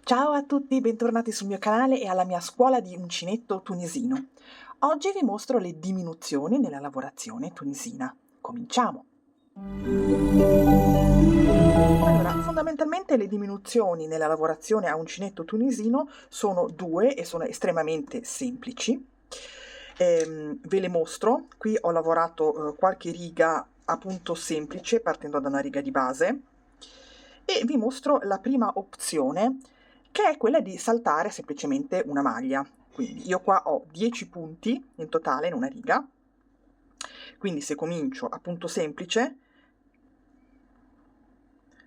Ciao a tutti, bentornati sul mio canale e alla mia scuola di uncinetto tunisino. Oggi vi mostro le diminuzioni nella lavorazione tunisina. Cominciamo! Allora, fondamentalmente le diminuzioni nella lavorazione a uncinetto tunisino sono due e sono estremamente semplici. Ve le mostro. Qui ho lavorato qualche riga a punto semplice partendo da una riga di base e vi mostro la prima opzione, che è quella di saltare semplicemente una maglia. Quindi io qua ho 10 punti in totale in una riga, quindi se comincio a punto semplice,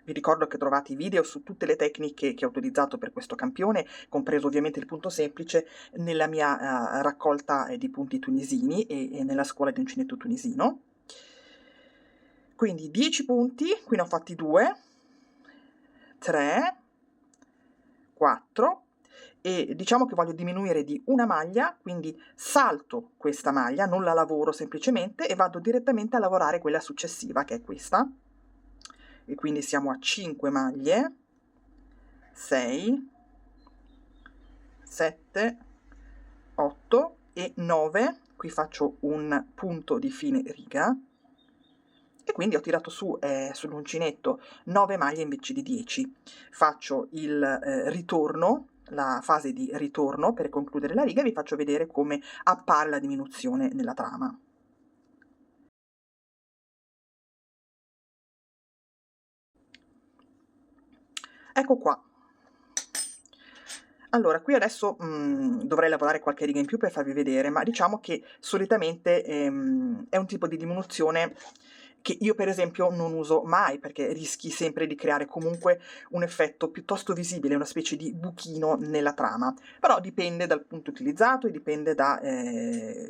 vi ricordo che trovate i video su tutte le tecniche che ho utilizzato per questo campione, compreso ovviamente il punto semplice, nella mia raccolta di punti tunisini e nella scuola di uncinetto tunisino. Quindi 10 punti, qui ne ho fatti 2, 3, 4, e diciamo che voglio diminuire di una maglia, quindi salto questa maglia, non la lavoro semplicemente e vado direttamente a lavorare quella successiva, che è questa, e quindi siamo a 5 maglie, 6, 7, 8 e 9, qui faccio un punto di fine riga, e quindi ho tirato su sull'uncinetto 9 maglie invece di 10. Faccio il ritorno, la fase di ritorno per concludere la riga, e vi faccio vedere come appare la diminuzione nella trama. Ecco qua. Allora, qui adesso dovrei lavorare qualche riga in più per farvi vedere, ma diciamo che solitamente è un tipo di diminuzione che io per esempio non uso mai, perché rischi sempre di creare comunque un effetto piuttosto visibile, una specie di buchino nella trama, però dipende dal punto utilizzato e dipende da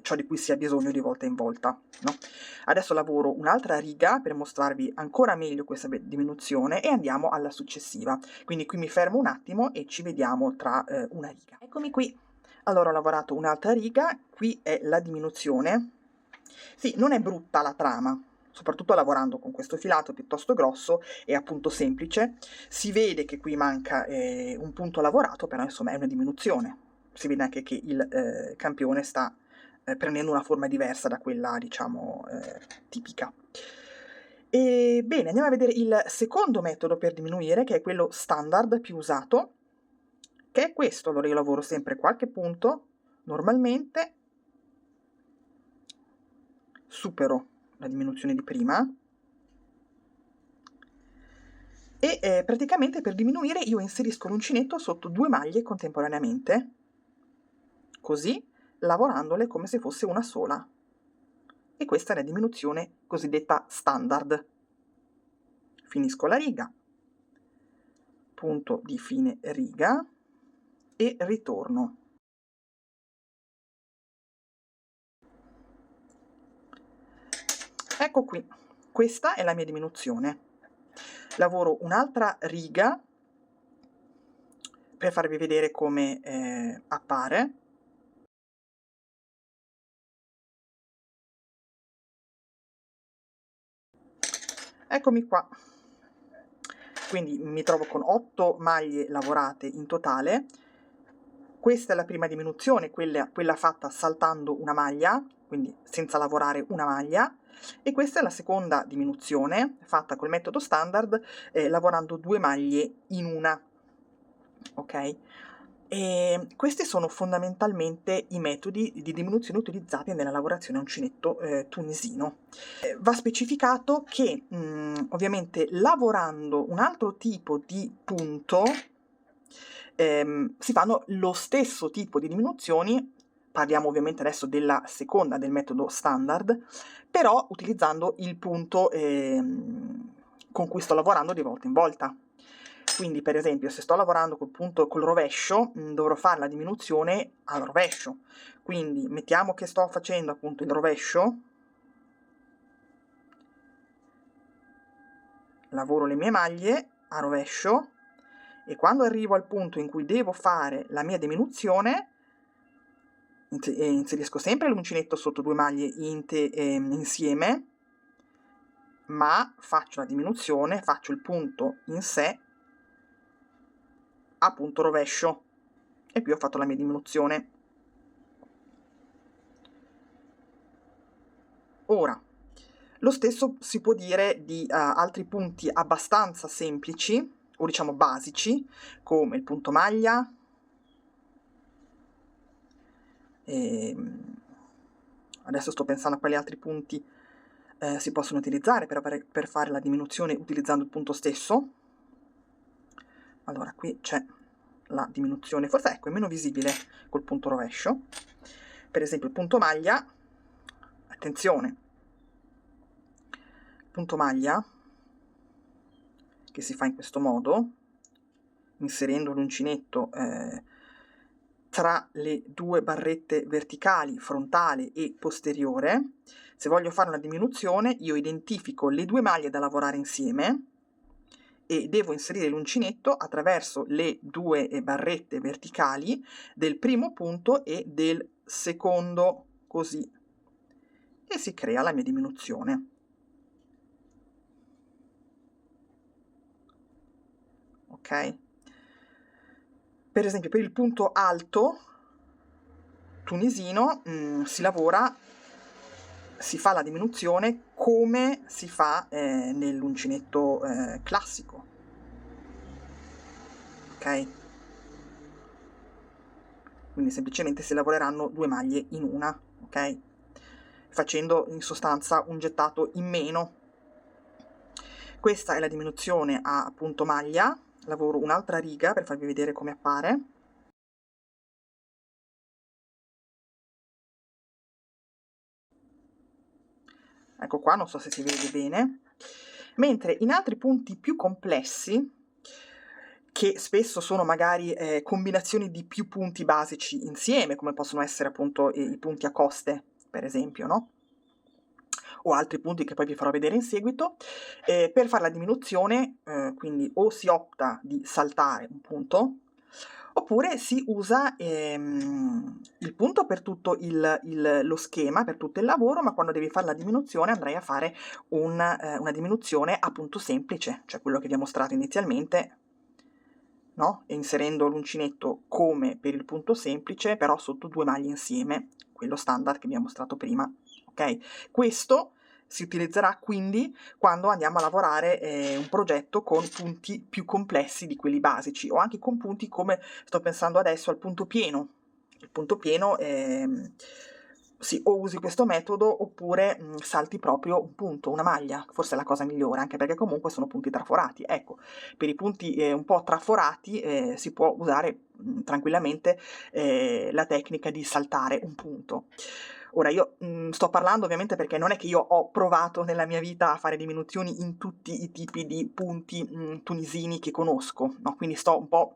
ciò di cui si ha bisogno di volta in volta, no? Adesso lavoro un'altra riga per mostrarvi ancora meglio questa diminuzione e andiamo alla successiva. Quindi qui mi fermo un attimo e ci vediamo tra una riga. Eccomi qui. Allora ho lavorato un'altra riga, qui è la diminuzione. Sì, non è brutta la trama, soprattutto lavorando con questo filato piuttosto grosso e appunto semplice. Si vede che qui manca un punto lavorato, però insomma è una diminuzione. Si vede anche che il campione sta prendendo una forma diversa da quella, diciamo, tipica. E bene, andiamo a vedere il secondo metodo per diminuire, che è quello standard più usato, che è questo. Allora io lavoro sempre qualche punto, normalmente supero la diminuzione di prima e praticamente per diminuire io inserisco l'uncinetto sotto 2 maglie contemporaneamente, così, lavorandole come se fosse una sola. E questa è la diminuzione cosiddetta standard. Finisco la riga, punto di fine riga e ritorno. Ecco qui, questa è la mia diminuzione. Lavoro un'altra riga per farvi vedere come appare. Eccomi qua. Quindi mi trovo con 8 maglie lavorate in totale. Questa è la prima diminuzione, quella fatta saltando una maglia, quindi senza lavorare una maglia, e questa è la seconda diminuzione fatta col metodo standard lavorando 2 maglie in una, ok? E questi sono fondamentalmente i metodi di diminuzione utilizzati nella lavorazione a uncinetto tunisino. Va specificato che ovviamente lavorando un altro tipo di punto si fanno lo stesso tipo di diminuzioni, parliamo ovviamente adesso della seconda, del metodo standard, però utilizzando il punto con cui sto lavorando di volta in volta. Quindi per esempio se sto lavorando col punto col rovescio dovrò fare la diminuzione al rovescio, quindi mettiamo che sto facendo appunto il rovescio, lavoro le mie maglie a rovescio e quando arrivo al punto in cui devo fare la mia diminuzione inserisco sempre l'uncinetto sotto 2 maglie insieme, ma faccio la diminuzione, faccio il punto in sé a punto rovescio, e qui ho fatto la mia diminuzione. Ora, lo stesso si può dire di altri punti abbastanza semplici, o diciamo basici, come il punto maglia, adesso sto pensando a quali altri punti si possono utilizzare per fare la diminuzione utilizzando il punto stesso. Allora, qui c'è la diminuzione, forse ecco, è meno visibile col punto rovescio. Per esempio il punto maglia, attenzione, il punto maglia che si fa in questo modo, inserendo l'uncinetto tra le due barrette verticali, frontale e posteriore. Se voglio fare una diminuzione, io identifico le due maglie da lavorare insieme e devo inserire l'uncinetto attraverso le due barrette verticali del primo punto e del secondo, così, e si crea la mia diminuzione. Ok? Per esempio, per il punto alto tunisino si fa la diminuzione come si fa nell'uncinetto classico, ok? Quindi semplicemente si lavoreranno due maglie in una, ok? Facendo in sostanza un gettato in meno. Questa è la diminuzione a punto maglia. Lavoro un'altra riga per farvi vedere come appare. Ecco qua, non so se si vede bene. Mentre in altri punti più complessi, che spesso sono magari combinazioni di più punti basici insieme, come possono essere appunto i punti a coste, per esempio, no? O altri punti che poi vi farò vedere in seguito, per fare la diminuzione, quindi o si opta di saltare un punto, oppure si usa il punto per tutto lo schema, per tutto il lavoro, ma quando devi fare la diminuzione andrai a fare una diminuzione a punto semplice, cioè quello che vi ho mostrato inizialmente, no? E inserendo l'uncinetto come per il punto semplice, però sotto due maglie insieme, quello standard che vi ho mostrato prima, ok? Questo si utilizzerà quindi quando andiamo a lavorare un progetto con punti più complessi di quelli basici, o anche con punti come sto pensando adesso al punto pieno. Il punto pieno sì, o usi questo metodo oppure salti proprio un punto, una maglia, forse è la cosa migliore, anche perché comunque sono punti traforati. Ecco, per i punti un po' traforati si può usare tranquillamente la tecnica di saltare un punto. Ora io sto parlando ovviamente perché non è che io ho provato nella mia vita a fare diminuzioni in tutti i tipi di punti tunisini che conosco, no? Quindi sto un po'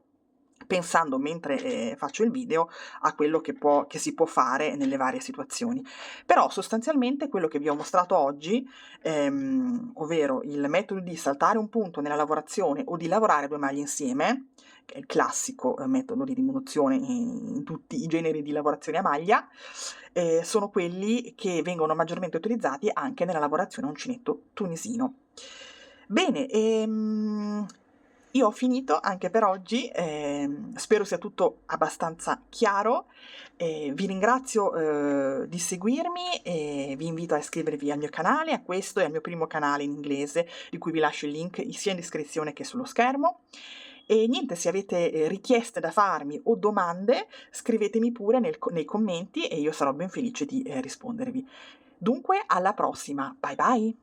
pensando mentre faccio il video a quello che si può fare nelle varie situazioni. Però sostanzialmente quello che vi ho mostrato oggi, ovvero il metodo di saltare un punto nella lavorazione o di lavorare due maglie insieme, che è il classico metodo di diminuzione in tutti i generi di lavorazione a maglia, sono quelli che vengono maggiormente utilizzati anche nella lavorazione a uncinetto tunisino. Bene, io ho finito anche per oggi, spero sia tutto abbastanza chiaro, vi ringrazio di seguirmi e vi invito a iscrivervi al mio canale, a questo e al mio primo canale in inglese, di cui vi lascio il link sia in descrizione che sullo schermo. E niente, se avete richieste da farmi o domande, scrivetemi pure nei commenti e io sarò ben felice di rispondervi. Dunque, alla prossima, bye bye!